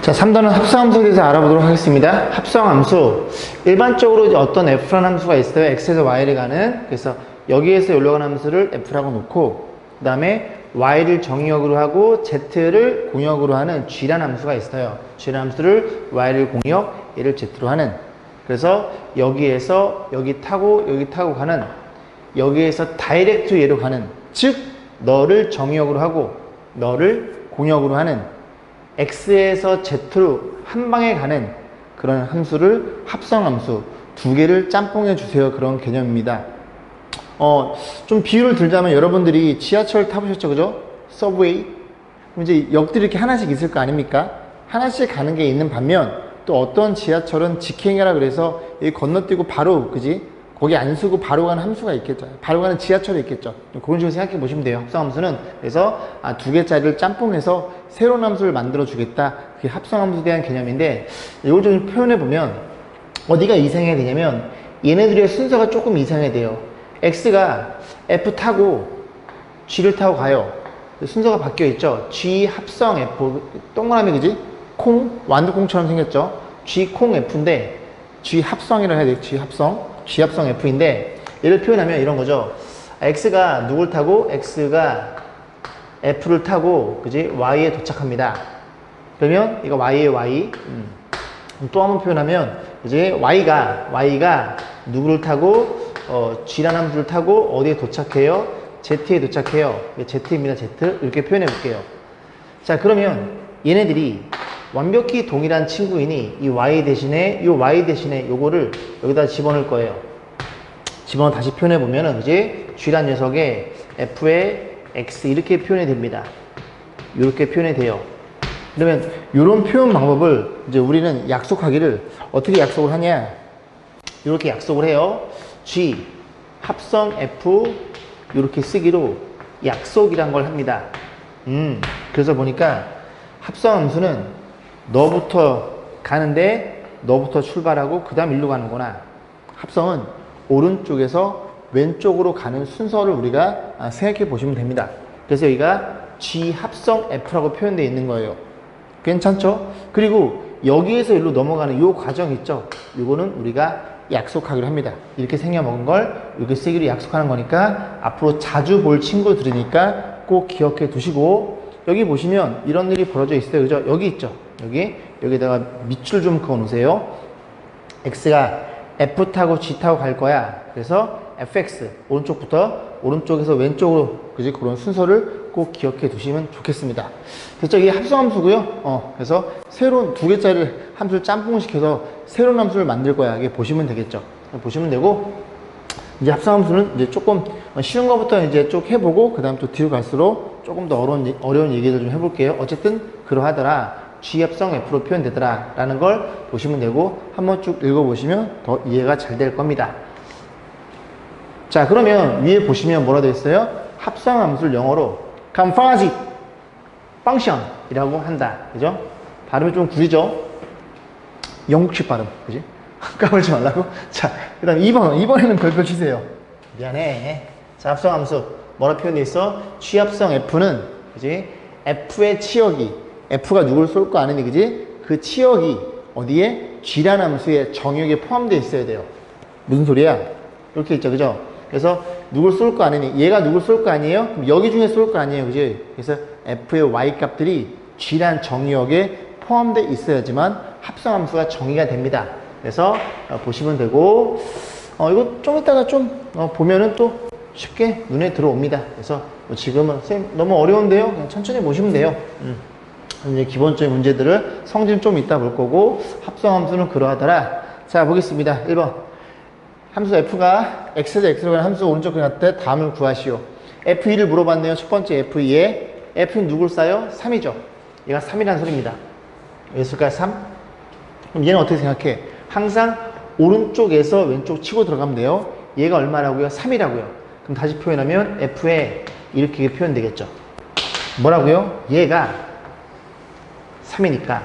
자, 3단원 합성함수에 대해서 알아보도록 하겠습니다. 합성함수. 일반적으로 이제 어떤 f라는 함수가 있어요. x에서 y를 가는. 그래서 여기에서 여기로 가는 함수를 f라고 놓고, 그 다음에 y를 정의역으로 하고 z를 공역으로 하는 g라는 함수가 있어요. g라는 함수를 y를 공역, 얘를 z로 하는. 그래서 여기에서 여기 타고 가는, 여기에서 다이렉트 얘로 가는, 즉 너를 정의역으로 하고 너를 공역으로 하는 x에서 z로 한 방에 가는 그런 함수를 합성함수, 두 개를 짬뽕해 주세요. 그런 개념입니다. 좀 비유를 들자면 여러분들이 지하철 타보셨죠, 그죠? 서브웨이. 그럼 이제 역들이 이렇게 하나씩 있을 거 아닙니까? 하나씩 가는 게 있는 반면 또 어떤 지하철은 직행이라 그래서 여기 건너뛰고 바로, 그지? 거기 안 쓰고 바로 가는 함수가 있겠죠. 바로 가는 지하철이 있겠죠. 그런 식으로 생각해 보시면 돼요. 합성함수는. 그래서 두 개짜리를 짬뽕해서 새로운 함수를 만들어 주겠다. 그게 합성함수에 대한 개념인데, 이걸 좀 표현해 보면 어디가 이상해야 되냐면 얘네들의 순서가 조금 이상해야 돼요. x가 f 타고 g를 타고 가요. 순서가 바뀌어 있죠. g 합성 f, 동그라미, 그지? 콩, 완두콩처럼 생겼죠. g 콩 f인데 g 합성이라고 해야 돼. g 합성 F인데, 얘를 표현하면 이런 거죠. X가 누굴 타고, X가 F를 타고, 그지? Y에 도착합니다. 그러면 이거 Y에 Y. 또 한번 표현하면, 이제 Y가 누구를 타고, G라는 함수를 타고 어디에 도착해요? Z에 도착해요. Z입니다. Z. 이렇게 표현해 볼게요. 자, 그러면 얘네들이 완벽히 동일한 친구이니 이 y 대신에 요거를 여기다 집어넣을 거예요. 집어넣어 다시 표현해 보면은 이제 g란 녀석의 f의 x 이렇게 표현이 됩니다. 이렇게 표현이 돼요. 그러면 이런 표현 방법을 이제 우리는 약속하기를 어떻게 약속을 하냐? 이렇게 약속을 해요. g 합성 f 이렇게 쓰기로 약속이란 걸 합니다. 그래서 보니까 합성함수는 너부터 가는데 너부터 출발하고 그 다음 일로 가는구나. 합성은 오른쪽에서 왼쪽으로 가는 순서를 우리가 생각해 보시면 됩니다. 그래서 여기가 G 합성 F라고 표현되어 있는 거예요. 괜찮죠? 그리고 여기에서 일로 넘어가는 요 과정 있죠? 요거는 우리가 약속하기로 합니다. 이렇게 생겨먹은 걸 이렇게 쓰기로 약속하는 거니까 앞으로 자주 볼 친구들이니까 꼭 기억해 두시고, 여기 보시면 이런 일이 벌어져 있어요. 그죠? 여기 있죠? 여기다가 밑줄 좀 그어 놓으세요. X가 F 타고 G 타고 갈 거야. 그래서 FX, 오른쪽에서 왼쪽으로, 그지? 그런 순서를 꼭 기억해 두시면 좋겠습니다. 됐죠? 이게 합성함수고요. 그래서 새로운 두 개짜리 함수를 짬뽕시켜서 새로운 함수를 만들 거야. 이게 보시면 되겠죠? 보시면 되고, 이제 합성함수는 이제 조금 쉬운 것부터 이제 쭉 해보고, 그 다음 또 뒤로 갈수록 조금 더 어려운 얘기를 좀 해볼게요. 어쨌든 그러하더라. G 합성 F로 표현되더라 라는 걸 보시면 되고, 한번 쭉 읽어보시면 더 이해가 잘 될 겁니다. 자, 그러면 위에 보시면 뭐라 되어 있어요? 합성함수를 영어로 composite function 이라고 한다. 그죠? 발음이 좀 구리죠? 영국식 발음. 그지? 까불지 말라고. 자, 그 다음 2번. 2번에는 별표 치세요. 미안해. 자, 합성함수 뭐라 표현되어 있어? G 합성 F는, 그지? F의 치역이, F가 누굴 쏠 거 아느니, 그지? 그 치역이 어디에? G라는 함수의 정역에 포함되어 있어야 돼요. 무슨 소리야? 이렇게 있죠, 그죠? 그래서 누굴 쏠 거 아느니, 얘가 누굴 쏠 거 아니에요? 그럼 여기 중에 쏠 거 아니에요, 그지? 그래서 F의 Y 값들이 G라는 정역에 포함되어 있어야지만 합성함수가 정의가 됩니다. 그래서 보시면 되고, 이거 좀 이따가 좀 보면은 또 쉽게 눈에 들어옵니다. 그래서 지금은 선생님 너무 어려운데요? 그냥 천천히 보시면 돼요. 이제 기본적인 문제들을 성질 좀 이따 볼 거고, 합성함수는 그러하더라. 자, 보겠습니다. 1번. 함수 f가 x에서 x로 가는 함수 오른쪽 그릴 때 다음을 구하시오. f2를 물어봤네요. 첫 번째 f2에 f는 누굴 쌓여? 3이죠. 얘가 3이라는 소리입니다. 왜 쓸까요? 3? 그럼 얘는 어떻게 생각해? 항상 오른쪽에서 왼쪽 치고 들어가면 돼요. 얘가 얼마라고요? 3이라고요. 그럼 다시 표현하면 f에 이렇게 표현되겠죠. 뭐라고요? 얘가 3이니까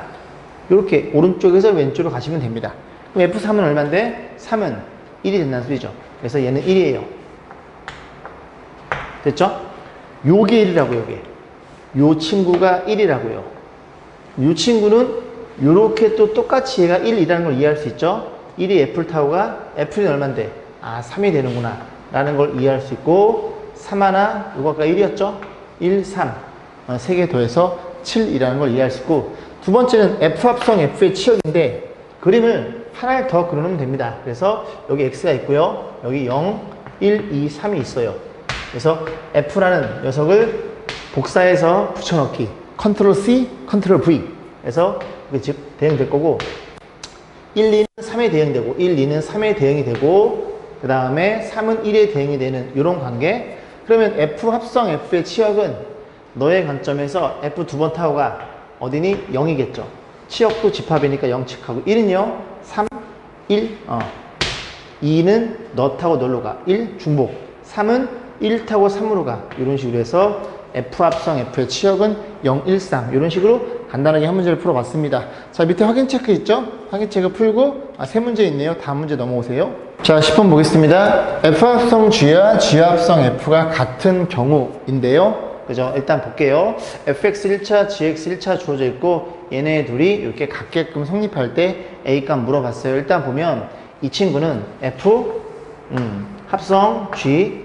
이렇게 오른쪽에서 왼쪽으로 가시면 됩니다. 그럼 F3은 얼마인데? 3은 1이 된다는 소리죠. 그래서 얘는 1이에요. 됐죠? 요게 1이라고요, 요게. 요 친구가 1이라고요. 요 친구는 요렇게 또 똑같이 얘가 1이라는 걸 이해할 수 있죠. 1이 애플 타워가 애플이 얼만데? 아, 3이 되는구나 라는 걸 이해할 수 있고, 3 하나, 이거 아까 1이었죠? 1, 3 세 개 더해서 7이라는 걸 이해할 수 있고, 두 번째는 F 합성 F의 치역인데 그림을 하나를 더 그려놓으면 됩니다. 그래서 여기 X가 있고요, 여기 0, 1, 2, 3이 있어요. 그래서 F라는 녀석을 복사해서 붙여넣기, 컨트롤 C, 컨트롤 V. 그래서 이게 즉 대응될 거고, 1, 2는 3에 대응되고 1, 2는 3에 대응이 되고, 그 다음에 3은 1에 대응이 되는 이런 관계. 그러면 F 합성 F의 치역은 너의 관점에서 F 두 번 타워가 어디니? 0이겠죠. 치역도 집합이니까 0 칙하고, 1은요 3, 1, 2는 너 타고 널로 가, 1 중복, 3은 1 타고 3으로 가. 이런 식으로 해서 F 합성 F의 치역은 0, 1, 3 이런 식으로 간단하게 한 문제를 풀어봤습니다. 자, 밑에 확인 체크 있죠? 확인 체크 풀고, 세 문제 있네요. 다음 문제 넘어오세요. 자, 10번 보겠습니다. F 합성 G와 G 합성 F가 같은 경우인데요. 그죠? 일단 볼게요. fx 1차, gx 1차 주어져 있고, 얘네 둘이 이렇게 같게끔 성립할 때 a 값 물어봤어요. 일단 보면 이 친구는 f 합성 g,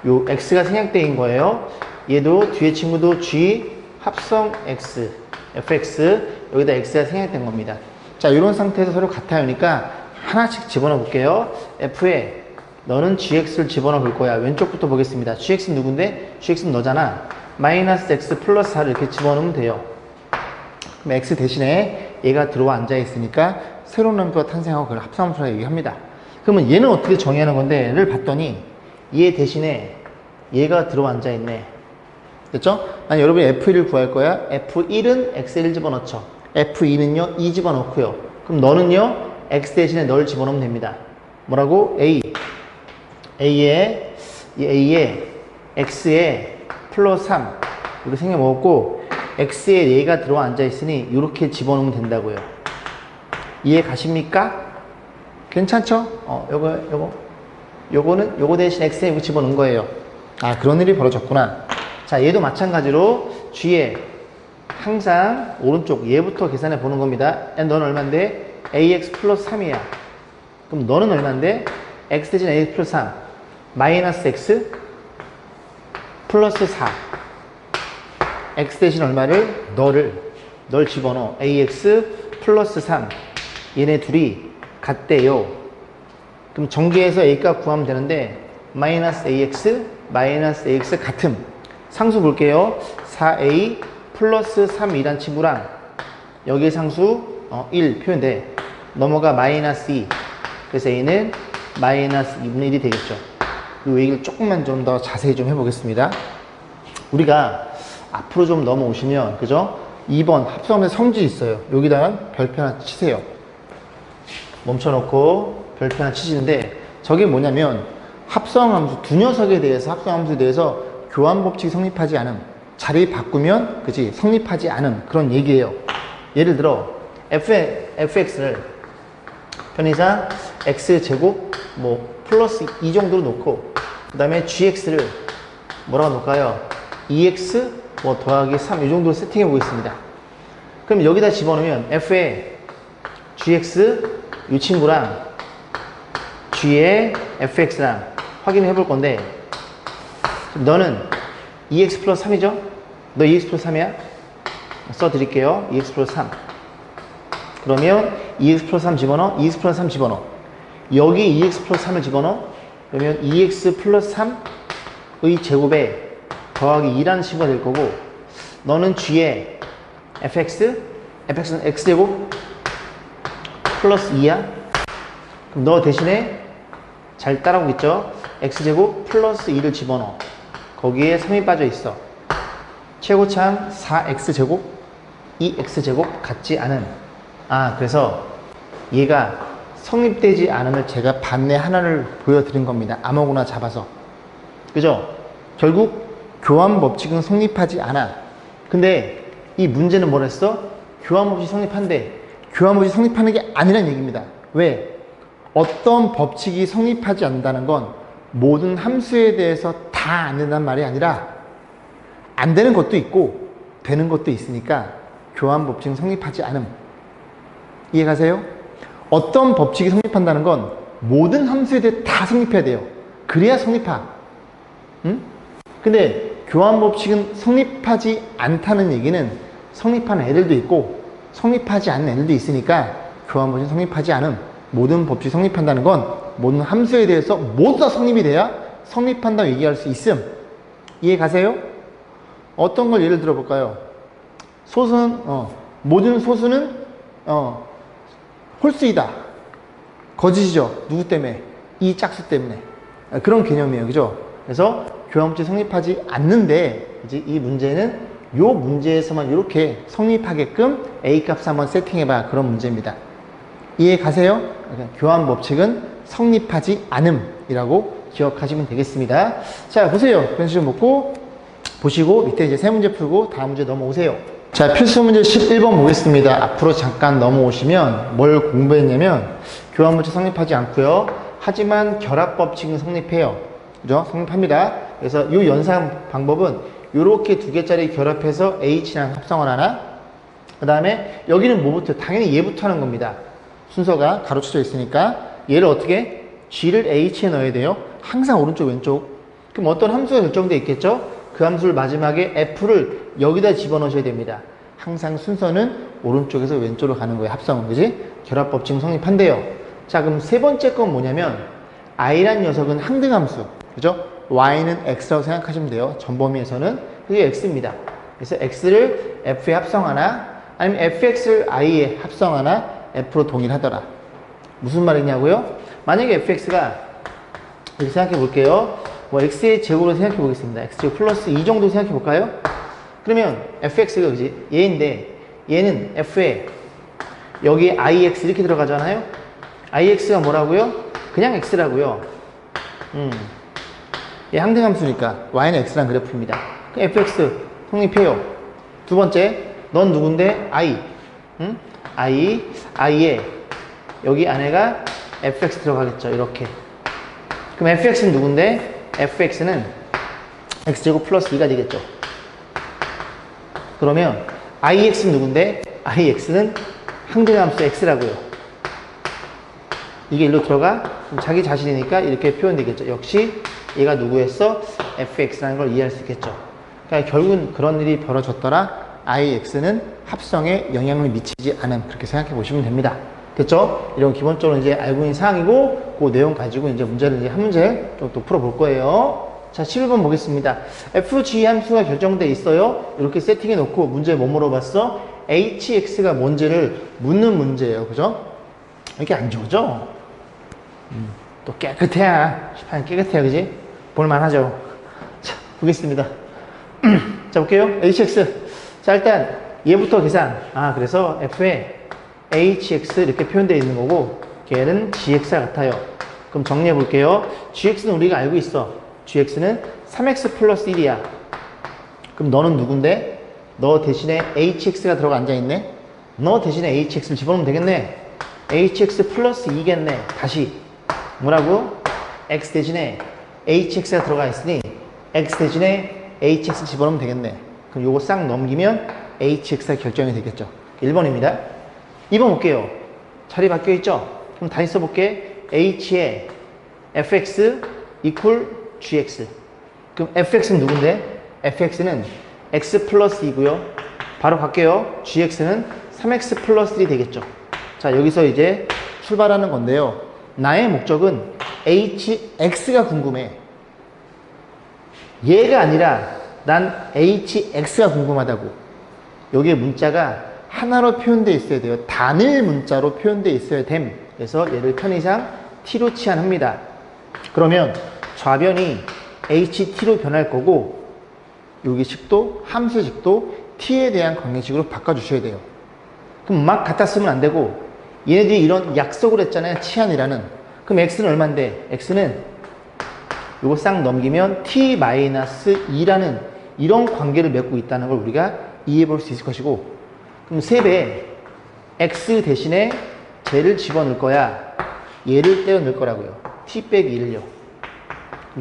요 x가 생략되인 거예요. 얘도 뒤에 친구도 g 합성 x, fx, 여기다 x가 생략된 겁니다. 자, 이런 상태에서 서로 같아요니까 하나씩 집어넣어 볼게요. f에 너는 gx를 집어넣어 볼 거야. 왼쪽부터 보겠습니다. gx는 누군데? gx는 너잖아. 마이너스 x 플러스 4를 이렇게 집어넣으면 돼요. 그럼 x 대신에 얘가 들어와 앉아 있으니까 새로운 넘버가 탄생하고 그걸 합성함수라고 얘기합니다. 그러면 얘는 어떻게 정의하는 건데? 를 봤더니 얘 대신에 얘가 들어와 앉아 있네. 됐죠? 아니, 여러분이 f1을 구할 거야. f1은 x1 집어넣죠. f2는요 2 집어넣고요. 그럼 너는요 x 대신에 널 집어넣으면 됩니다. 뭐라고? A에 X에 플러스 3 이렇게 생겨 먹었고, X에 얘가 들어와 앉아 있으니 이렇게 집어넣으면 된다고요. 이해 가십니까? 괜찮죠? 요거 대신 X에 이거 집어넣은 거예요. 아, 그런 일이 벌어졌구나. 자, 얘도 마찬가지로 G에 항상 오른쪽 얘부터 계산해 보는 겁니다. 너는 얼만데? AX 플러스 3이야. 그럼 너는 얼만데? X 대신 AX 플러스 3 마이너스 X 플러스 4 X 대신 얼마를? 널 집어넣어. AX 플러스 3 얘네 둘이 같대요. 그럼 전개해서 A값 구하면 되는데, 마이너스 AX 같음. 상수 볼게요. 4A 플러스 3이란 친구랑 여기에 상수 1 표현돼. 넘어가 마이너스 2. 그래서 A는 마이너스 2분의 1이 되겠죠. 이 얘기를 조금만 좀 더 자세히 좀 해보겠습니다. 우리가 앞으로 좀 넘어오시면, 그죠? 2번 합성함수 성질 있어요. 여기다가 별표 하나 치세요. 멈춰놓고 별표 하나 치시는데, 저게 뭐냐면 합성함수, 두 녀석에 대해서, 합성함수에 대해서 교환법칙이 성립하지 않음, 자리 바꾸면 그지 성립하지 않은 그런 얘기예요. 예를 들어 fx를 편의상 x제곱 플러스 2 정도로 놓고, 그 다음에 gx를 뭐라고 놓을까요? 2x 더하기 3 이 정도로 세팅해 보겠습니다. 그럼 여기다 집어넣으면 f에 gx 이 친구랑 g의 fx랑 확인해 볼 건데, 너는 2x 플러스 3이죠? 너 2x 플러스 3이야? 써드릴게요. 2x 플러스 3. 그러면 2x 플러스 3 집어넣어. 2x 플러스 3 집어넣어. 여기 2x 플러스 3을 집어넣어. 그러면 2x 플러스 3의 제곱에 더하기 2라는 식으로 될 거고, 너는 g의 fx는 x제곱 플러스 2야. 그럼 너 대신에 잘 따라오겠죠? x제곱 플러스 2를 집어넣어. 거기에 3이 빠져 있어. 최고참 4x제곱 2x제곱 같지 않은. 그래서 얘가 성립되지 않음을 제가 반대 하나를 보여드린 겁니다. 아무거나 잡아서. 그죠? 결국 교환법칙은 성립하지 않아. 근데 이 문제는 뭐랬어? 교환법칙이 성립한데, 교환법칙이 성립하는 게 아니란 얘기입니다. 왜? 어떤 법칙이 성립하지 않는다는 건 모든 함수에 대해서 다 안 된다는 말이 아니라, 안 되는 것도 있고 되는 것도 있으니까 교환법칙은 성립하지 않음. 이해가세요? 어떤 법칙이 성립한다는 건 모든 함수에 대해 다 성립해야 돼요. 그래야 성립하. 응? 근데 교환 법칙은 성립하지 않다는 얘기는 성립하는 애들도 있고 성립하지 않는 애들도 있으니까 교환 법칙이 성립하지 않음. 모든 법칙이 성립한다는 건 모든 함수에 대해서 모두 다 성립이 돼야 성립한다고 얘기할 수 있음. 이해가세요? 어떤 걸 예를 들어 볼까요? 소수는 모든 소수는 홀수이다. 거짓이죠. 누구 때문에? 이 짝수 때문에. 그런 개념이에요. 그죠? 그래서 교환법칙이 성립하지 않는데 이제 이 문제는 요 문제에서만 이렇게 성립하게끔 A 값을 한번 세팅해봐. 그런 문제입니다. 이해 가세요? 그러니까 교환법칙은 성립하지 않음이라고 기억하시면 되겠습니다. 자, 보세요. 변수 좀 먹고 보시고 밑에 이제 세 문제 풀고 다음 문제 넘어오세요. 자, 필수 문제 11번 보겠습니다. 앞으로 잠깐 넘어오시면 뭘 공부했냐면 교환법칙 성립하지 않고요. 하지만 결합법칙은 성립해요. 그죠? 성립합니다. 그래서 이 연산 방법은 이렇게 두 개짜리 결합해서 H랑 합성을 하나. 그 다음에 여기는 뭐부터? 당연히 얘부터 하는 겁니다. 순서가 가로쳐져 있으니까 얘를 어떻게? G를 H에 넣어야 돼요. 항상 오른쪽 왼쪽. 그럼 어떤 함수가 결정되어 있겠죠? 그 함수를 마지막에 F를 여기다 집어넣으셔야 됩니다. 항상 순서는 오른쪽에서 왼쪽으로 가는 거예요. 합성은. 그지? 결합법칙 성립한대요. 자, 그럼 세 번째 건 뭐냐면 I란 녀석은 항등함수. 그죠? Y는 X라고 생각하시면 돼요. 전범위에서는. 그게 X입니다. 그래서 X를 F에 합성하나 아니면 FX를 I에 합성하나 F로 동일하더라. 무슨 말이냐고요? 만약에 FX가 이렇게 생각해 볼게요. 뭐 X의 제곱으로 생각해 보겠습니다. X제곱 플러스 2 정도 생각해 볼까요? 그러면 FX가 그지? 얘인데 얘는 F에 여기 IX 이렇게 들어가잖아요. IX가 뭐라고요? 그냥 X라고요. 얘 항등함수니까 Y는 X란 그래프입니다. FX 성립해요. 두 번째, 넌 누군데? I. 응? I에 여기 안에가 FX 들어가겠죠. 이렇게. 그럼 FX는 누군데? FX는 X제곱 플러스 2가 되겠죠. 그러면 IX는 누군데? IX는 항등함수 X라고요. 이게 일로 들어가? 그럼 자기 자신이니까 이렇게 표현되겠죠. 역시 얘가 누구였어? FX라는 걸 이해할 수 있겠죠. 그러니까 결국은 그런 일이 벌어졌더라. IX는 합성에 영향을 미치지 않음. 그렇게 생각해 보시면 됩니다. 됐죠? 이런 기본적으로 이제 알고 있는 사항이고, 그 내용 가지고 이제 문제를 이제 한 문제 또 풀어볼 거예요. 자, 11번 보겠습니다. FG 함수가 결정돼 있어요. 이렇게 세팅해 놓고 문제 뭐 물어봤어? HX가 뭔지를 묻는 문제예요. 그죠? 이렇게 안 좋죠? 또 깨끗해야. 시판이 깨끗해야. 그지? 볼만하죠? 자, 보겠습니다. 자, 볼게요. HX. 자, 일단 얘부터 계산. 그래서 F에 HX 이렇게 표현되어 있는 거고 걔는 GX와 같아요. 그럼 정리해 볼게요. GX는 우리가 알고 있어. GX는 3X 플러스 1이야. 그럼 너는 누군데? 너 대신에 HX가 들어가 앉아있네? 너 대신에 HX를 집어넣으면 되겠네? HX 플러스 2겠네. 다시 뭐라고? X 대신에 HX가 들어가 있으니 X 대신에 HX 집어넣으면 되겠네. 그럼 요거 싹 넘기면 HX가 결정이 되겠죠. 1번입니다. 2번 볼게요. 자리 바뀌어 있죠? 그럼 다시 써볼게. H에 fx equal gx. 그럼 fx는 누군데? fx는 x 플러스 2고요. 바로 갈게요. gx는 3x 플러스 1이 되겠죠. 자, 여기서 이제 출발하는 건데요. 나의 목적은 hx가 궁금해. 얘가 아니라 난 hx가 궁금하다고. 여기에 문자가 하나로 표현되어 있어야 돼요. 단일 문자로 표현되어 있어야 됨. 그래서 얘를 편의상 t로 치환합니다. 그러면 좌변이 ht로 변할 거고 여기 식도, 함수 식도 t에 대한 관계식으로 바꿔주셔야 돼요. 그럼 막 갖다 쓰면 안 되고 얘네들이 이런 약속을 했잖아요. 치환이라는. 그럼 x는 얼만데? x는 요거 싹 넘기면 t-2라는 이런 관계를 맺고 있다는 걸 우리가 이해해 볼 수 있을 것이고, 그럼 3배 x 대신에 쟤를 집어넣을 거야. 얘를 떼어 넣을 거라고요. t 빼기 1요.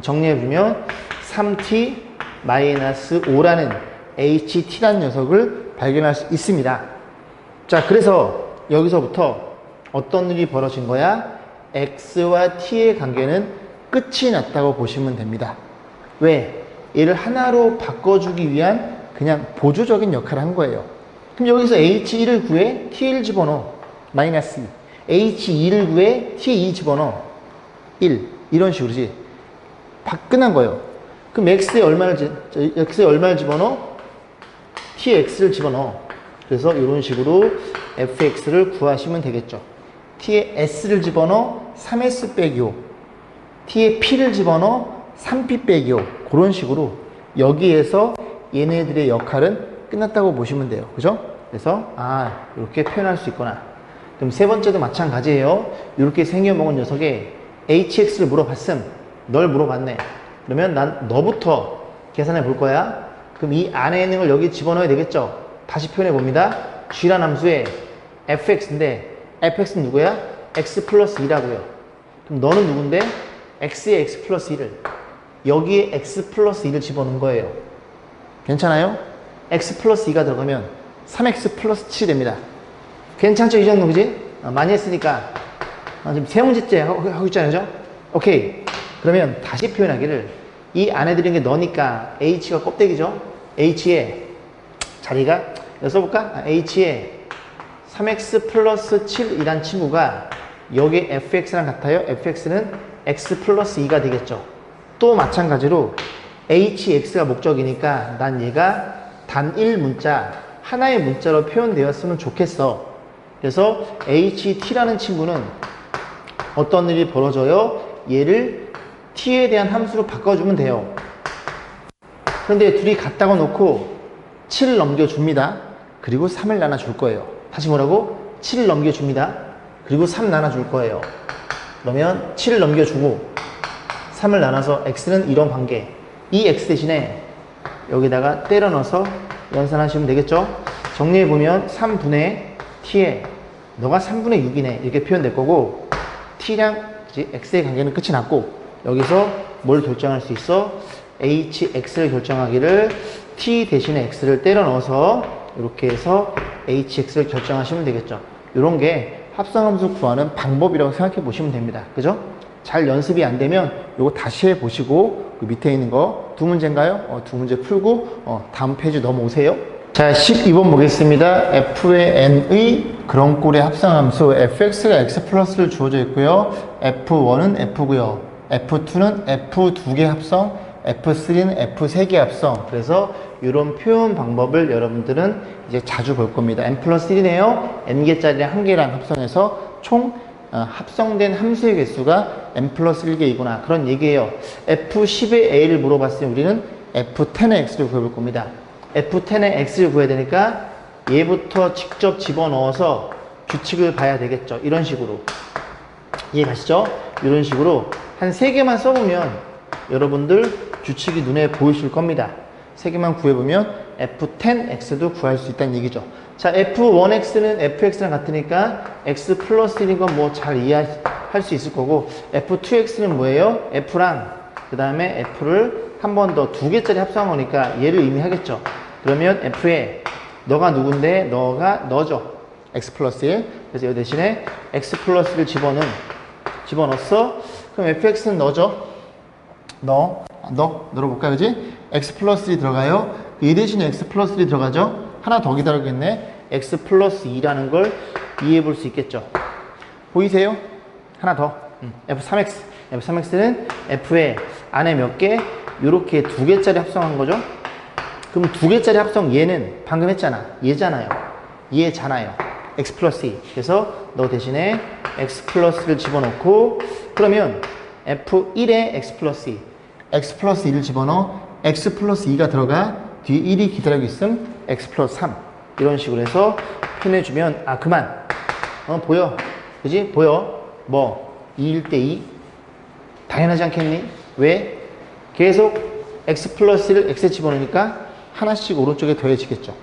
정리해보면 3t-5라는 ht라는 녀석을 발견할 수 있습니다. 자, 그래서 여기서부터 어떤 일이 벌어진 거야? x와 t의 관계는 끝이 났다고 보시면 됩니다. 왜? 얘를 하나로 바꿔주기 위한 그냥 보조적인 역할을 한 거예요. 그럼 여기서 h1을 구해 t1 집어넣어. 마이너스 2. h2를 구해 t2 집어넣어. 1. 이런 식으로지. 끝난 거예요. 그럼 x에 얼마를 집어넣어? tx를 집어넣어. 그래서 이런 식으로 fx를 구하시면 되겠죠. t에 s를 집어넣어 3s 빼기 5. t에 p를 집어넣어 3p 빼기 5. 그런 식으로 여기에서 얘네들의 역할은 끝났다고 보시면 돼요. 그죠? 그래서 이렇게 표현할 수 있구나. 그럼 세 번째도 마찬가지예요. 이렇게 생겨먹은 녀석에 hx를 물어봤음. 널 물어봤네. 그러면 난 너부터 계산해 볼 거야. 그럼 이 안에 있는 걸 여기 집어넣어야 되겠죠. 다시 표현해 봅니다. g란 함수에 fx인데 fx는 누구야? x 플러스 2라고요. 그럼 너는 누군데? x에 x 플러스 2를 여기에 x 플러스 2를 집어넣은 거예요. 괜찮아요? x 플러스 2가 들어가면 3x 플러스 7이 됩니다. 괜찮죠? 이 정도 그지? 많이 했으니까 지금 세 문제째 하고 있잖아요. 그죠? 오케이. 그러면 다시 표현하기를 이 안에 들은 게 너니까 h가 껍데기죠? h에 자리가 써볼까? h에 3x 플러스 7이란 친구가 여기 fx랑 같아요. fx는 x 플러스 2가 되겠죠. 또 마찬가지로 hx가 목적이니까 난 얘가 단일 문자, 하나의 문자로 표현되었으면 좋겠어. 그래서 ht라는 친구는 어떤 일이 벌어져요? 얘를 t에 대한 함수로 바꿔주면 돼요. 그런데 둘이 같다고 놓고 7을 넘겨줍니다. 그리고 3을 나눠줄 거예요. 다시 뭐라고? 7을 넘겨줍니다. 그리고 3 나눠줄 거예요. 그러면 7을 넘겨주고 3을 나눠서 x는 이런 관계. 이 x 대신에 여기다가 때려 넣어서 연산하시면 되겠죠? 정리해보면 3분의 t에 너가 3분의 6이네 이렇게 표현될 거고 t랑 x의 관계는 끝이 났고 여기서 뭘 결정할 수 있어? hx를 결정하기를 t 대신에 x를 때려 넣어서 이렇게 해서 hx를 결정하시면 되겠죠. 이런 게 합성함수 구하는 방법이라고 생각해 보시면 됩니다. 그죠? 잘 연습이 안 되면 이거 다시 해 보시고 그 밑에 있는 거 두 문제인가요? 두 문제 풀고 다음 페이지 넘어오세요. 자, 12번 보겠습니다. f의 n의 그런 꼴의 합성함수 fx가 x 플러스를 주어져 있고요. f1은 f고요. f2는 f 2개 합성, f3는 f 3개 합성. 그래서 이런 표현 방법을 여러분들은 이제 자주 볼 겁니다. n 플러스 1이네요. n개짜리랑 1개랑 합성해서 총 합성된 함수의 개수가 n 플러스 1개이구나. 그런 얘기예요. f10의 a를 물어봤으면 우리는 f10의 x를 구해볼 겁니다. f10의 x를 구해야 되니까 얘부터 직접 집어넣어서 규칙을 봐야 되겠죠. 이런 식으로. 이해 가시죠? 이런 식으로 한 3개만 써보면 여러분들 규칙이 눈에 보이실 겁니다. 3개만 구해보면 f10x도 구할 수 있다는 얘기죠. 자, f1x는 fx랑 같으니까 x 플러스 1인 건 뭐 잘 이해할 수 있을 거고 f2x는 뭐예요? f랑 그 다음에 f를 한 번 더 2개짜리 합성한 거니까 얘를 의미하겠죠. 그러면 f에 너가 누군데? 너가 너죠. x 플러스 1. 그래서 이 대신에 x 플러스 1을 집어넣었어. 그럼 fx는 너죠. 넣어볼까요? 그지? x 플러스 1이 들어가요. 이 대신에 x 플러스 1이 들어가죠. 하나 더 기다리겠네. x 플러스 2라는 걸 이해해 볼 수 있겠죠. 보이세요? 하나 더. f3x. f3x는 f의 안에 몇 개? 요렇게 2개짜리 합성한 거죠. 그럼 2개짜리 합성 얘는 방금 했잖아. 얘잖아요. x 플러스 2. 그래서 너 대신에 x 플러스를 집어넣고 그러면 f1에 x 플러스 2. x 플러스 2를 집어넣어 x 플러스 2가 들어가 뒤에 1이 기다리고 있음 x 플러스 3 이런 식으로 해서 표현해주면 그만 보여 그지? 보여 뭐 2일 때 2 당연하지 않겠니? 왜? 계속 x 플러스 1을 x에 집어넣으니까 하나씩 오른쪽에 더해지겠죠.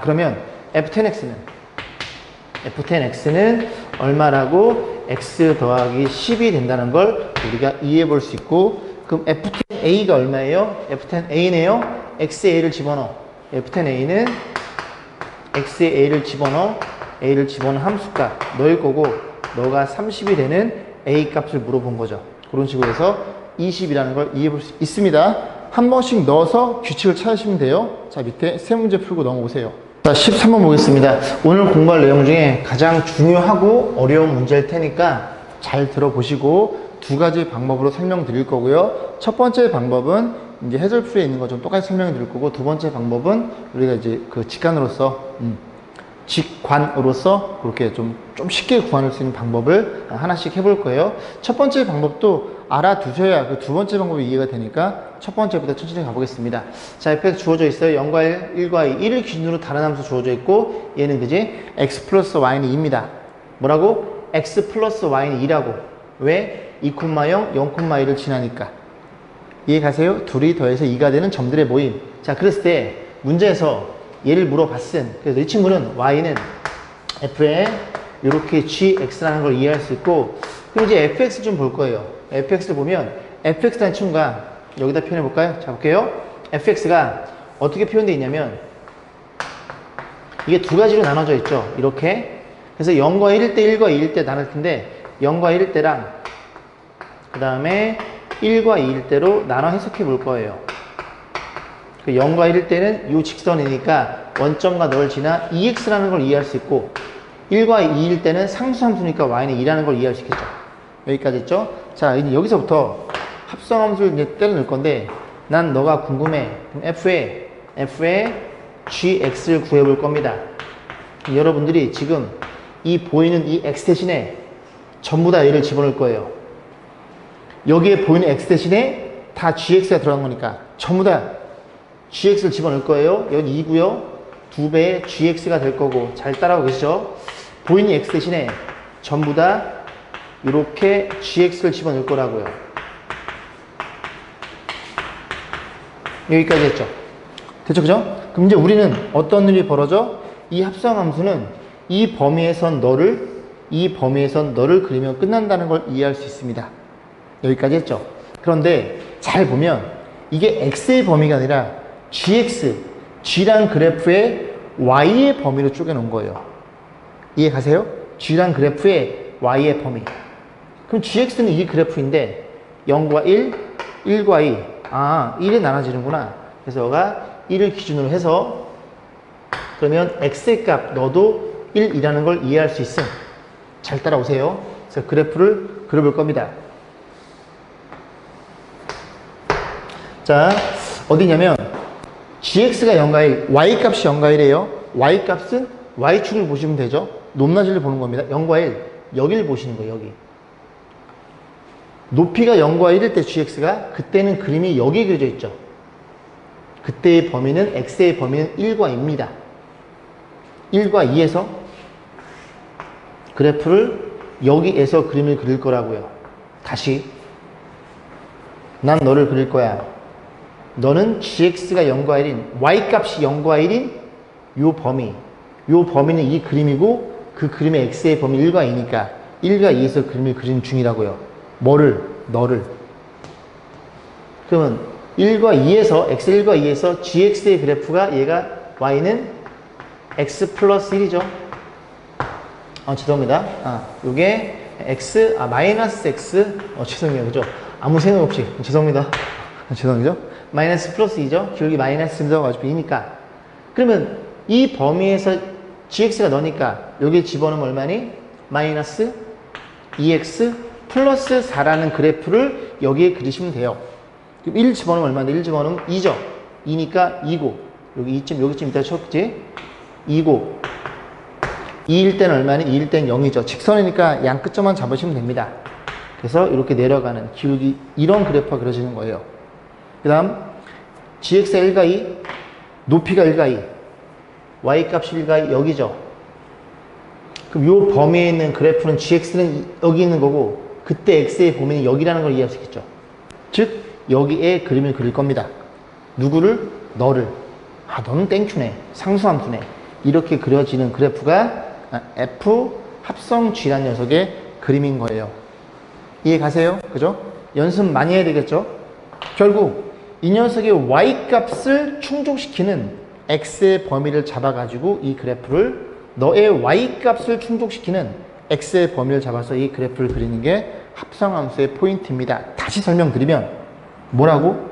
그러면 f10x는 얼마라고? x 더하기 10이 된다는 걸 우리가 이해해 볼 수 있고 그럼 f10a가 얼마예요? f10a네요. x의 a를 집어넣어. f10a는 x의 a를 집어넣어 a를 집어넣은 함수값 너일 거고 너가 30이 되는 a 값을 물어본 거죠. 그런 식으로 해서 20이라는 걸 이해해 볼 수 있습니다. 한 번씩 넣어서 규칙을 찾으시면 돼요. 자, 밑에 세 문제 풀고 넘어오세요. 자, 13번 보겠습니다. 오늘 공부할 내용 중에 가장 중요하고 어려운 문제일 테니까 잘 들어보시고 두 가지 방법으로 설명드릴 거고요. 첫 번째 방법은 이제 해설풀이에 있는 거 좀 똑같이 설명해 드릴 거고, 두 번째 방법은 우리가 이제 그 직관으로서 그렇게 좀 쉽게 구할 수 있는 방법을 하나씩 해볼 거예요. 첫 번째 방법도 알아두셔야 그 두 번째 방법이 이해가 되니까 첫 번째부터 천천히 가보겠습니다. 자, fx 주어져 있어요. 0과 1, 1과 2. 1을 기준으로 다른 함수 주어져 있고, 얘는 그지? x 플러스 y는 2입니다. 뭐라고? x 플러스 y는 2라고. 왜? 2,0, 0,2를 지나니까. 이해 가세요? 둘이 더해서 2가 되는 점들의 모임. 자, 그랬을 때 문제에서 얘를 물어봤음. 그래서 이 친구는 y는 f에 이렇게 gx라는 걸 이해할 수 있고, 그럼 이제 fx 좀 볼 거예요. fx를 보면 fx라는 친구가 여기다 표현해 볼까요? 자, 볼게요. fx가 어떻게 표현되어 있냐면 이게 두 가지로 나눠져 있죠. 이렇게. 그래서 0과 1일 때, 1과 2일 때 나눌 텐데 0과 1일 때랑 그 다음에 1과 2일 때로 나눠 해석해 볼 거예요. 0과 1일 때는 이 직선이니까 원점과 널 지나 2x라는 걸 이해할 수 있고, 1과 2일 때는 상수함수니까 y는 2라는 걸 이해할 수 있겠죠. 여기까지 있죠? 자, 이제 여기서부터 합성함수를 이제 때려 넣을 건데, 난 너가 궁금해. 그럼 f에 gx를 구해 볼 겁니다. 여러분들이 지금 이 보이는 이 x 대신에 전부 다 얘를 집어넣을 거예요. 여기에 보이는 x 대신에 다 gx가 들어간 거니까 전부 다 gx를 집어넣을 거예요. 여기 2고요. 2배의 gx가 될 거고, 잘 따라오고 계시죠? 보이는 x 대신에 전부 다 이렇게 gx를 집어넣을 거라고요. 여기까지 했죠? 됐죠? 그죠? 그럼 이제 우리는 어떤 일이 벌어져? 이 합성함수는 이 범위에선 너를 그리면 끝난다는 걸 이해할 수 있습니다. 여기까지 했죠? 그런데 잘 보면 이게 x의 범위가 아니라 g란 그래프의 y의 범위로 쪼개놓은 거예요. 이해 가세요? g란 그래프의 y의 범위. 그럼 gx는 이 그래프인데 0과 1, 1과 2. 아, 1에 나눠지는구나. 그래서 너가 1을 기준으로 해서 그러면 x의 값 너도 1이라는 걸 이해할 수 있음. 잘 따라오세요. 그래서 그래프를 그려볼 겁니다. 자, 어디냐면 gx가 0과 1, y값이 0과 1이에요. y값은 y축을 보시면 되죠. 높낮이를 보는 겁니다. 0과 1, 여기를 보시는 거예요. 여기. 높이가 0과 1일 때 gx가, 그때는 그림이 여기에 그려져 있죠. 그때의 범위는, x의 범위는 1과 2입니다. 1과 2에서 그래프를 여기에서 그림을 그릴 거라고요. 다시 난 너를 그릴 거야. 너는 gx가 0과 1인, y값이 0과 1인 요 범위는 이 그림이고, 그 그림의 x의 범위 1과 2니까 1과 2에서 그림을 그린 중이라고요. 너를. 그러면 1과 2에서, x 1과 2에서 gx의 그래프가 얘가 y는 x 플러스 1이죠. 죄송합니다. 요게 마이너스 x, 죄송해요. 그죠? 아무 생각 없이. 죄송합니다. 죄송하죠? 마이너스 플러스 2죠? 기울기 마이너스입니다. 어차피 2니까. 그러면 이 범위에서 gx가 너니까 여기 집어넣으면 얼마니? 마이너스 2x 플러스 4라는 그래프를 여기에 그리시면 돼요. 그럼 1 집어넣으면 얼마인데? 1 집어넣으면 2죠? 2니까 2고, 여기쯤 이따 쳤지? 2고, 2일 때는 얼마니? 2일 때는 0이죠. 직선이니까 양 끝점만 잡으시면 됩니다. 그래서 이렇게 내려가는 기울기, 이런 그래프가 그려지는 거예요. 그 다음 gx가 1과 2, 높이가 1과 2, y값이 1과 2, 여기죠. 그럼 이 범위에 있는 그래프는 gx는 여기 있는 거고, 그때 x의 범위는 여기라는 걸 이해할 수 있겠죠. 즉 여기에 그림을 그릴 겁니다. 누구를? 너를. 너는 땡큐네, 상수함수네. 이렇게 그려지는 그래프가 f 합성 g란 녀석의 그림인 거예요. 이해 가세요? 그죠? 연습 많이 해야 되겠죠? 결국 이 녀석의 y값을 충족시키는 x의 범위를 잡아가지고 이 그래프를 너의 y 값을 충족시키는 x의 범위를 잡아서 이 그래프를 그리는 게 합성함수의 포인트입니다. 다시 설명드리면 뭐라고?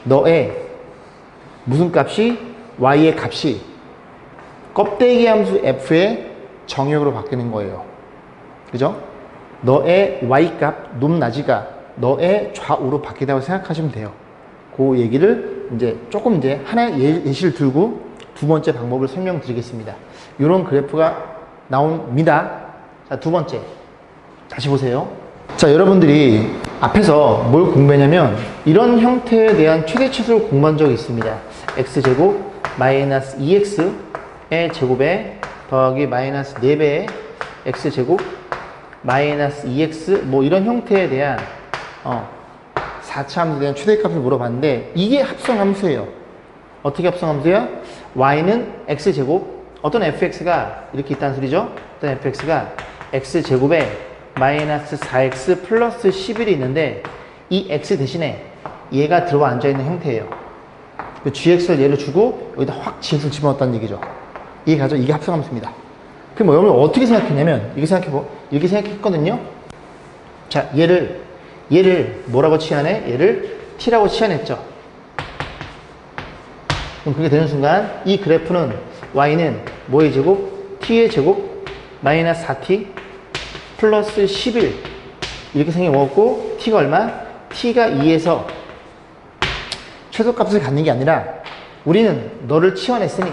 너의 무슨 값이 y의 값이 껍데기 함수 f의 정역으로 바뀌는 거예요. 그죠? 너의 y값 높낮이가 너의 좌우로 바뀌다고 생각하시면 돼요. 그 얘기를 이제 조금 이제 하나의 예시를 들고 두 번째 방법을 설명드리겠습니다. 이런 그래프가 나옵니다. 자, 두 번째. 다시 보세요. 자, 여러분들이 앞에서 뭘 공부했냐면 이런 형태에 대한 최대 최소를 공부한 적이 있습니다. x제곱 마이너스 2x의 제곱에 더하기 마이너스 4배의 x제곱 마이너스 2x 뭐 이런 형태에 대한 4차 함수에 대한 최대값을 물어봤는데 이게 합성함수예요. 어떻게 합성함수야? y는 x제곱 어떤 fx가 이렇게 있다는 소리죠. 어떤 fx가 x제곱에 마이너스 4x 플러스 11이 있는데 이 x 대신에 얘가 들어와 앉아있는 형태예요. gx를 얘를 주고 여기다 확 gx를 집어넣었다는 얘기죠. 이해가죠? 이게 합성함수입니다. 그럼 여러분 어떻게 생각했냐면 이렇게 생각했거든요. 자, 얘를 뭐라고 치환해? 얘를 t라고 치환했죠. 그럼 그게 되는 순간 이 그래프는 y는 뭐의 제곱? t의 제곱 마이너스 4t 플러스 11 이렇게 생겨먹었고 t가 얼마? t가 2에서 최소값을 갖는 게 아니라 우리는 너를 치환했으니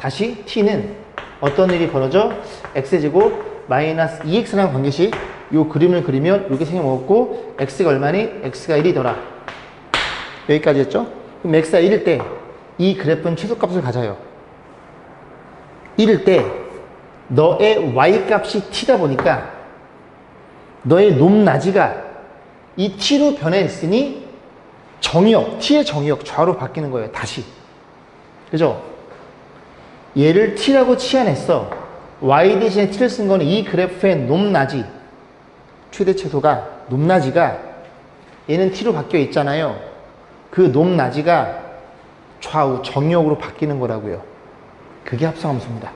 다시 t는 어떤 일이 벌어져? x제곱 마이너스 2x라는 관계식 요 그림을 그리면 이렇게 생겨먹었고 x가 얼마니? x가 1이더라. 여기까지 했죠? 그럼 x가 1일 때 이 그래프는 최소값을 가져요. 1일 때 너의 y값이 t다 보니까 너의 높낮이가 이 t로 변했으니 정의역, t의 정의역 좌우로 바뀌는 거예요. 다시. 그죠? 얘를 t라고 치환했어. y 대신에 t를 쓴 거는 이 그래프의 높낮이 최대 최소가 높낮이가 얘는 t로 바뀌어 있잖아요. 그 높낮이가 좌우 정의역으로 바뀌는 거라고요. 그게 합성함수입니다.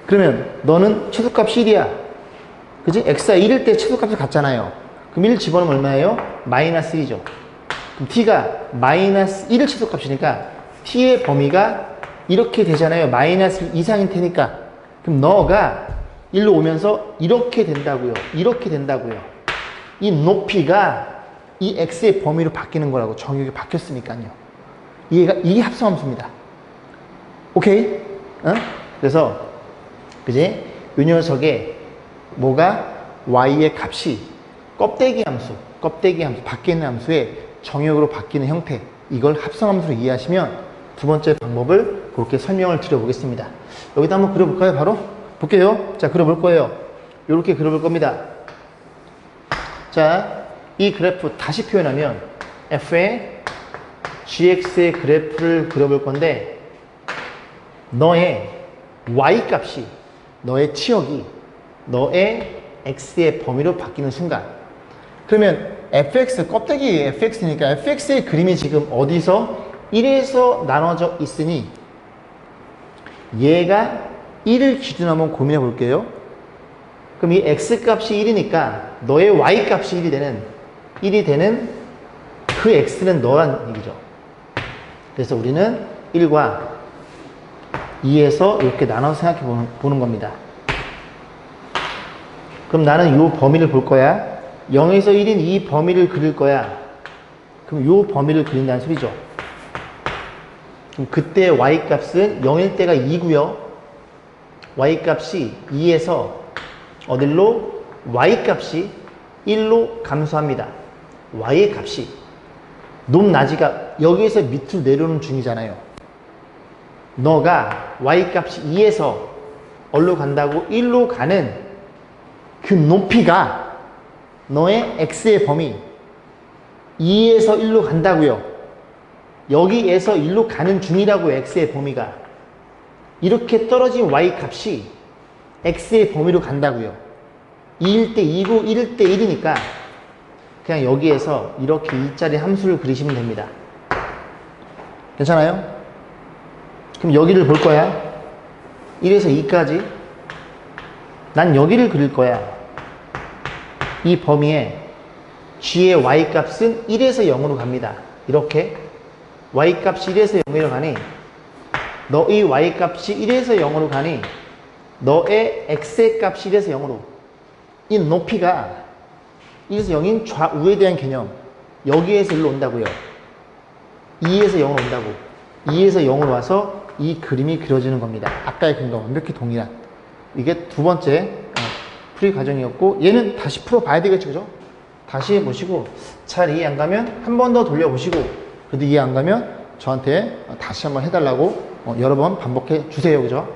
그러면 너는 최소값이 1이야. 그지? x가 1일 때 최소값을 갖잖아요. 그럼 1 집어넣으면 얼마예요? 마이너스 1이죠. 그럼 t가 마이너스 1을 최소값이니까 t의 범위가 이렇게 되잖아요. 마이너스 이상인 테니까. 그럼 너가 1로 오면서 이렇게 된다고요. 이렇게 된다고요. 이 높이가 이 x의 범위로 바뀌는 거라고. 정역이 바뀌었으니까요. 이게 합성함수입니다. 오케이? 어? 그래서 그지? 이 녀석에 뭐가? y의 값이 껍데기 함수 밖에 있는 함수의 정역으로 바뀌는 형태 이걸 합성함수로 이해하시면 두 번째 방법을 그렇게 설명을 드려보겠습니다. 여기다 한번 그려볼까요? 바로? 볼게요. 자, 그려볼 거예요. 이렇게 그려볼 겁니다. 자, 이 그래프 다시 표현하면 f의 gx의 그래프를 그려볼 건데 너의 y값이 너의 치역이 너의 x의 범위로 바뀌는 순간 그러면 fx 껍데기 fx니까 fx의 그림이 지금 어디서 1에서 나눠져 있으니 얘가 1을 기준으로 한번 고민해 볼게요. 그럼 이 x값이 1이니까 너의 y값이 1이 되는 그 x는 너란 얘기죠. 그래서 우리는 1과 2에서 이렇게 나눠서 생각해 보는 겁니다. 그럼 나는 이 범위를 볼 거야. 0에서 1인 이 범위를 그릴 거야. 그럼 이 범위를 그린다는 소리죠. 그럼 그때 y값은 0일 때가 2고요. y값이 2에서 어딜로? y값이 1로 감소합니다. y의 값이 높낮이가 여기에서 밑으로 내려오는 중이잖아요. 너가 y값이 2에서 어디로 간다고? 1로 가는 그 높이가 너의 x의 범위 2에서 1로 간다고요. 여기에서 1로 가는 중이라고요. x의 범위가. 이렇게 떨어진 y값이 x의 범위로 간다고요. 2일 때 2고 1일 때 1이니까 그냥 여기에서 이렇게 2짜리 함수를 그리시면 됩니다. 괜찮아요? 그럼 여기를 볼 거야. 1에서 2까지. 난 여기를 그릴 거야. 이 범위에 g의 y 값은 1에서 0으로 갑니다. 이렇게 y 값이 1에서 0으로 가니 너의 y 값이 1에서 0으로 가니 너의 x의 값이 1에서 0으로 이 높이가 1에서 0인 좌우에 대한 개념 여기에서 1로 온다고요. 2에서 0으로 온다고. 2에서 0으로 와서 이 그림이 그려지는 겁니다. 아까의 그림과 완벽히 동일한. 이게 두 번째 풀이 과정이었고 얘는 다시 풀어봐야 되겠죠. 그죠? 다시 해보시고 잘 이해 안 가면 한 번 더 돌려보시고 그래도 이해 안 가면 저한테 다시 한번 해달라고 여러 번 반복해 주세요. 그죠?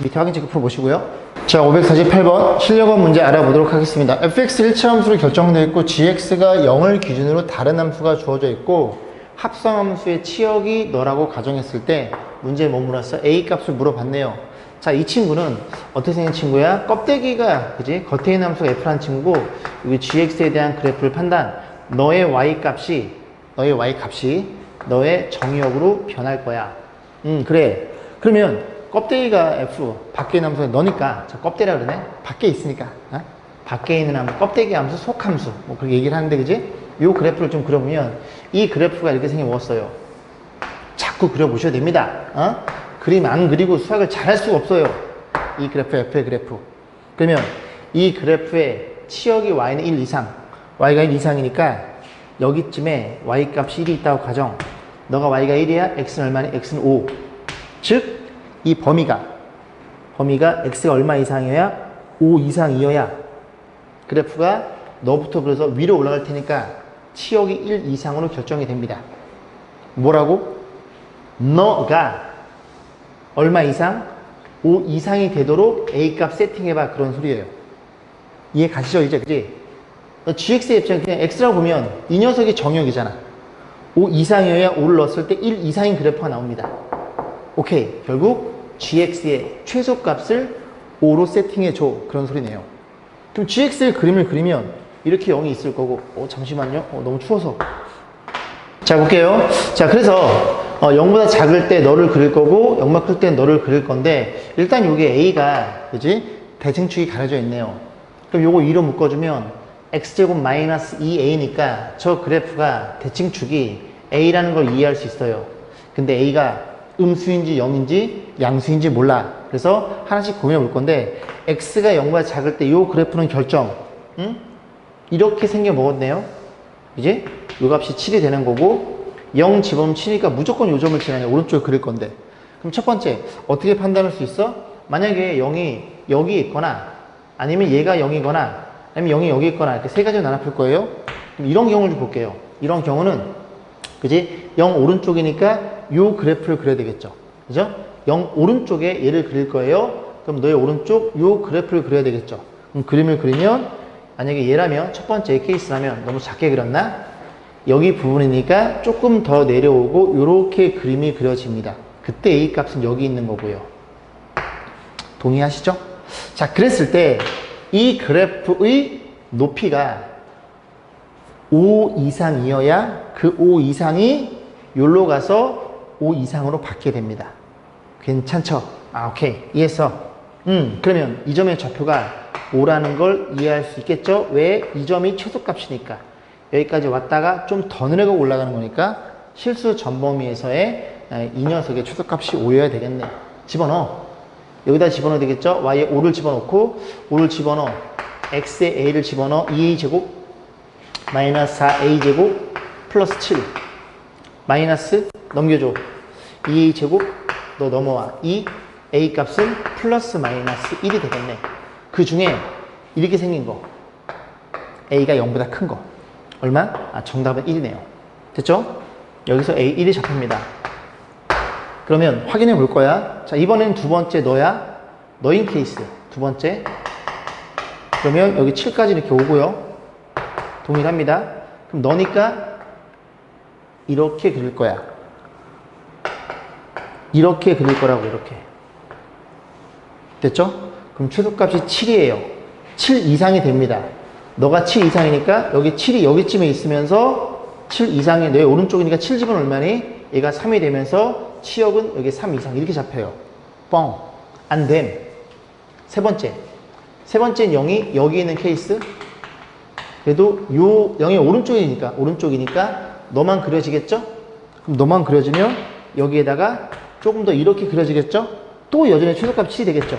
밑에 확인 체크 풀어보시고요. 자, 548번 실력원 문제 알아보도록 하겠습니다. fx 1차 함수로 결정되어 있고 gx가 0을 기준으로 다른 함수가 주어져 있고 합성함수의 치역이 너라고 가정했을 때 문제에 뭐 물었어? a 값을 물어봤네요. 자, 이 친구는 어떻게 생긴 친구야? 껍데기가 그지? 겉에 있는 함수가 f라는 친구고 여기 gx에 대한 그래프를 판단 너의 y 값이 너의 정의역으로 변할 거야. 그래. 그러면 껍데기가 f, 밖에 있는 함수가 너니까, 자, 껍데기라 그러네? 밖에 있으니까. 밖에 있는 함수, 껍데기 함수, 속함수. 뭐 그렇게 얘기를 하는데, 그지? 요 그래프를 좀 그려보면, 이 그래프가 이렇게 생겨먹었어요. 자꾸 그려보셔야 됩니다. 그림 안 그리고 수학을 잘할 수가 없어요. 이 그래프, f의 그래프. 그러면 이 그래프의 치역이 y는 1 이상, y가 1 이상이니까, 여기쯤에 y 값이 1이 있다고 가정. 너가 y가 1이야? x는 얼마니? x는 5. 즉, 이 범위가 x가 얼마 이상이어야 5 이상이어야 그래프가 너부터 그래서 위로 올라갈 테니까 치역이 1 이상으로 결정이 됩니다. 뭐라고? 너가 얼마 이상? 5 이상이 되도록 a 값 세팅해봐. 그런 소리예요. 이해 가시죠? 이제 그지? gx의 입장 그냥 x라고 보면 이 녀석이 정역이잖아. 5 이상이어야 5를 넣었을 때 1 이상인 그래프가 나옵니다. 오케이. 결국 gx의 최소값을 5로 세팅해줘. 그런 소리네요. 그럼 gx의 그림을 그리면 이렇게 0이 있을 거고 잠시만요. 너무 추워서. 자, 볼게요. 자, 그래서 0보다 작을 때 너를 그릴 거고 0만 클 때 너를 그릴 건데 일단 요게 a가 그지? 대칭축이 가려져 있네요. 그럼 요거 2로 묶어주면 x제곱 마이너스 2a니까 저 그래프가 대칭축이 a라는 걸 이해할 수 있어요. 근데 a가 음수인지 0인지 양수인지 몰라. 그래서 하나씩 고민해 볼 건데 x가 0보다 작을 때 이 그래프는 결정. 이렇게 생겨 먹었네요. 이제 요 값이 7이 되는 거고 0 집어넣으면 7이니까 무조건 요 점을 지나네. 오른쪽에 그릴 건데 그럼 첫 번째 어떻게 판단할 수 있어? 만약에 0이 여기 있거나 아니면 얘가 0이거나 아니면 0이 여기 있거나 이렇게 세 가지로 나눠 풀 거예요. 그럼 이런 경우를 좀 볼게요. 이런 경우는 그지? 0 오른쪽이니까 요 그래프를 그려야 되겠죠. 그죠? 0 오른쪽에 얘를 그릴 거예요. 그럼 너의 오른쪽 요 그래프를 그려야 되겠죠. 그럼 그림을 그리면 만약에 얘라면 첫 번째 케이스라면 너무 작게 그렸나? 여기 부분이니까 조금 더 내려오고 요렇게 그림이 그려집니다. 그때 A 값은 여기 있는 거고요. 동의하시죠? 자, 그랬을 때 이 그래프의 높이가 5 이상이어야 그 5 이상이 여기로 가서 5 이상으로 받게 됩니다. 괜찮죠? 오케이. 이해했어. 그러면 이 점의 좌표가 5라는 걸 이해할 수 있겠죠? 왜? 이 점이 최소값이니까. 여기까지 왔다가 좀 더 내려가 올라가는 거니까 실수 전범위에서의 이 녀석의 최소값이 5여야 되겠네. 집어넣어. 여기다 집어넣어야 되겠죠? y에 5를 집어넣고 5를 집어넣어. x에 a를 집어넣어. 2a제곱 마이너스 4a제곱 플러스 7 마이너스 넘겨줘. 2a제곱 너 넘어와. 이 a 값은 플러스 마이너스 1이 되겠네. 그 중에 이렇게 생긴 거 a가 0보다 큰 거 얼마? 정답은 1이네요. 됐죠? 여기서 a 1이 잡힙니다. 그러면 확인해 볼 거야. 자, 이번엔 두 번째 너야. 너인 케이스 두 번째. 그러면 여기 7까지 이렇게 오고요. 동일합니다. 그럼 너니까 이렇게 그릴 거야. 이렇게 그릴 거라고. 이렇게. 됐죠? 그럼 최소값이 7이에요. 7 이상이 됩니다. 너가 7 이상이니까 여기 7이 여기쯤에 있으면서 7 이상이 내 오른쪽이니까 7 집은 얼마니? 얘가 3이 되면서 치역은 여기 3 이상 이렇게 잡혀요. 뻥. 안 됨. 세 번째는 0이 여기 있는 케이스. 그래도 요 0이 오른쪽이니까 너만 그려지겠죠? 그럼 너만 그려지면 여기에다가 조금 더 이렇게 그려지겠죠? 또 여전히 최소값 7이 되겠죠?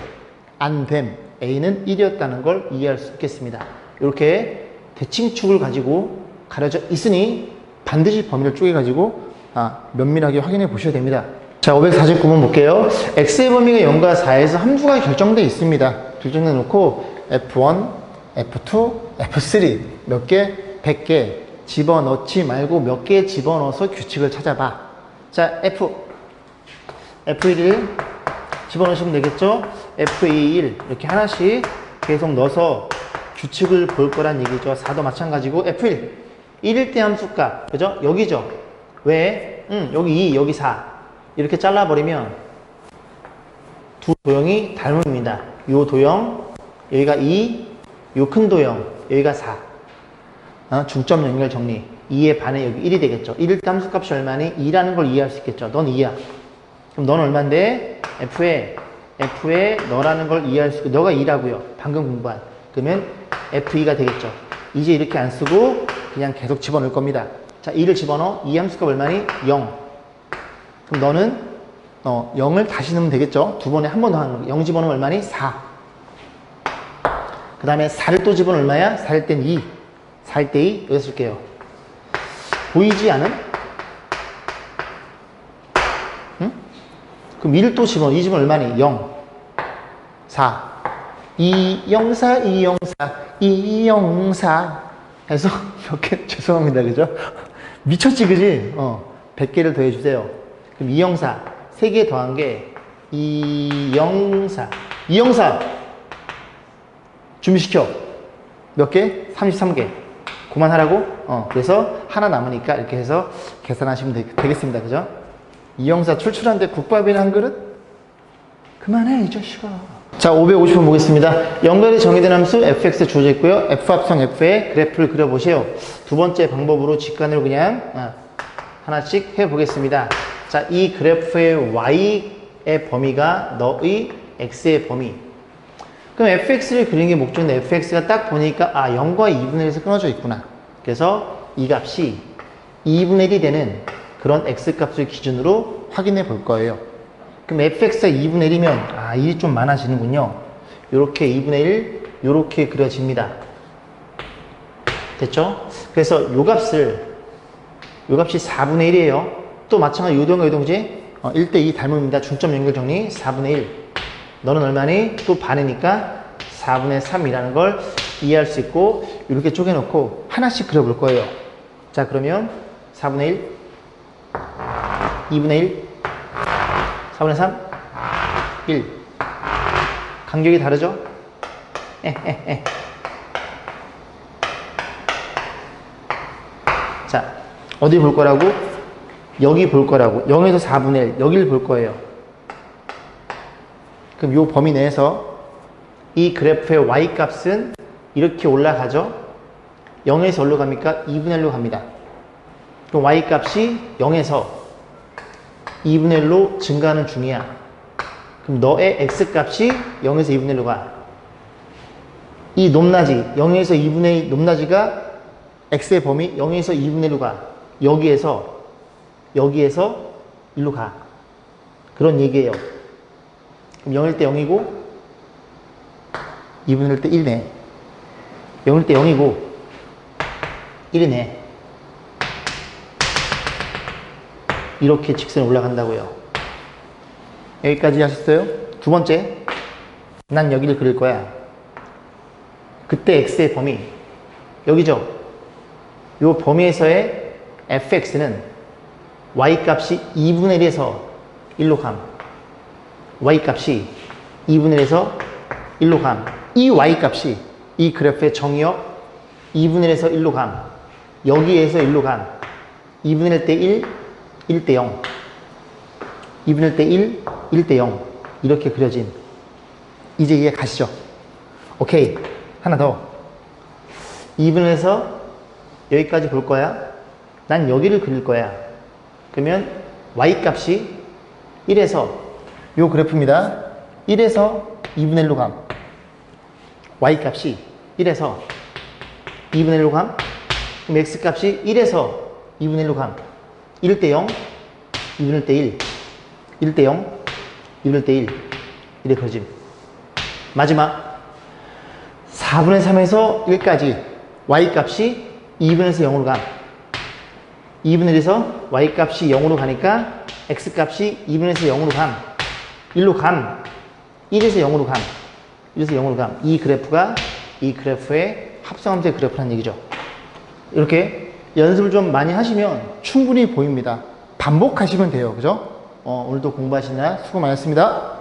안 됨. A는 1이었다는 걸 이해할 수 있겠습니다. 이렇게 대칭축을 가지고 가려져 있으니 반드시 범위를 쪼개가지고 면밀하게 확인해 보셔야 됩니다. 자, 549번 볼게요. x의 범위가 0과 4에서 함수가 결정되어 있습니다. 결정돼 놓고 F1, F2, F3 몇 개? 100개 집어넣지 말고 몇 개 집어넣어서 규칙을 찾아봐. 자, F1을 집어넣으시면 되겠죠? F21 이렇게 하나씩 계속 넣어서 규칙을 볼 거란 얘기죠. 4도 마찬가지고 F1 1일 때 함수값 그죠? 여기죠? 왜? 여기 2 여기 4 이렇게 잘라버리면 두 도형이 닮습니다. 요 도형 여기가 2 요 큰 도형 여기가 4 중점 연결 정리 2의 반에 여기 1이 되겠죠. 1일 때 함수값이 얼마니? 2라는 걸 이해할 수 있겠죠. 넌 2야. 그럼 넌 얼만데? F에 너라는 걸 이해할 수 있고 너가 2라고요. 방금 공부한. 그러면 F2가 되겠죠. 이제 이렇게 안 쓰고 그냥 계속 집어넣을 겁니다. 자, 2를 집어넣어. 이 함수값 얼마니? 0. 그럼 너는 0을 다시 넣으면 되겠죠. 두 번에 한 번 더 하는 거. 0 집어넣으면 얼마니? 4. 그 다음에 4를 또 집어넣으면 얼마야? 4일 땐 2. 4일 때 2. 여기서 쓸게요. 보이지 않은? 응? 그럼 2를 또 집어넣어. 2 집어넣으면 얼마니? 0. 4. 2, 0, 4, 2, 0, 4, 2, 0, 4 해서 몇 개? 죄송합니다. 그죠? 미쳤지, 그지? 100개를 더해주세요. 그럼 2, 0, 4. 3개 더한 게 2, 0, 4. 2, 0, 4. 준비시켜. 몇 개? 33개. 그만하라고? 그래서 하나 남으니까 이렇게 해서 계산하시면 되겠습니다. 그죠? 2, 0, 4 출출한데 국밥이나 한 그릇? 그만해, 이 자식아. 자, 550번 보겠습니다. 연결이 정의된 함수 fx 주어져 있고요. f 합성 f의 그래프를 그려보세요. 두 번째 방법으로 직관으로 그냥 하나씩 해보겠습니다. 자, 이 그래프의 y의 범위가 너의 x의 범위. 그럼 fx를 그리는 게 목적인데 fx가 딱 보니까 0과 2분의 1에서 끊어져 있구나. 그래서 이 값이 2분의 1이 되는 그런 x값을 기준으로 확인해 볼 거예요. 그럼 fx가 2분의 1이면 일이 좀 많아지는군요. 요렇게 2분의 1 요렇게 그려집니다. 됐죠? 그래서 요 값이 4분의 1이에요. 또 마찬가지 요동과 요동지 1대2 닮음입니다. 중점 연결 정리 4분의 1 너는 얼마니? 또 반이니까 4분의 3이라는 걸 이해할 수 있고 이렇게 쪼개놓고 하나씩 그려볼 거예요. 자, 그러면 4분의 1 2분의 1 4분의 3 1 간격이 다르죠? 자, 어디 볼 거라고? 여기 볼 거라고. 0에서 4분의 1 여기를 볼 거예요. 그럼 이 범위 내에서 이 그래프의 y값은 이렇게 올라가죠? 0에서 어디로 갑니까? 2분의 1로 갑니다. 그럼 y값이 0에서 2분의 1로 증가하는 중이야. 그럼 너의 x값이 0에서 2분의 1로 가. 이 높낮이 0에서 2분의 1 높낮이가 x의 범위 0에서 2분의 1로 가. 여기에서 1로 가. 그런 얘기예요. 그럼 0일 때 0이고 2분의 1 때 1이네. 0일 때 0이고 1이네. 이렇게 직선이 올라간다고요. 여기까지 하셨어요? 두 번째, 난 여기를 그릴 거야. 그때 x의 범위 여기죠? 요 범위에서의 fx는 y값이 2분의 1에서 1로 감. y값이 2분의 1에서 1로 감. 이 y값이 이 그래프의 정의역 2분의 1에서 1로 감. 여기에서 1로 감. 2분의 1 때 1, 1 대 0. 2분의 1 때 1, 1 대 0. 이렇게 그려진. 이제 이해 가시죠? 오케이. 하나 더. 2분의 1에서 여기까지 볼 거야. 난 여기를 그릴 거야. 그러면 y값이 1에서 요 그래프입니다. 1에서 2분의 1로 감. y 값이 1에서 2분의 1로 감. 그럼 x 값이 1에서 2분의 1로 감. 1일 때 0, 2분의 1 때 1. 1일 때 0, 2분의 1 때 1. 이래 그려짐. 마지막 4분의 3에서 1까지 y 값이 2분의 1에서 0으로 감. 2분의 1에서 y 값이 0으로 가니까 x 값이 2분의 1에서 0으로 감. 1로 감. 1에서 0으로 감. 1에서 0으로 감. 이 그래프가 이 그래프의 합성함수의 그래프라는 얘기죠. 이렇게 연습을 좀 많이 하시면 충분히 보입니다. 반복하시면 돼요. 그죠? 오늘도 공부하시느라 수고 많으셨습니다.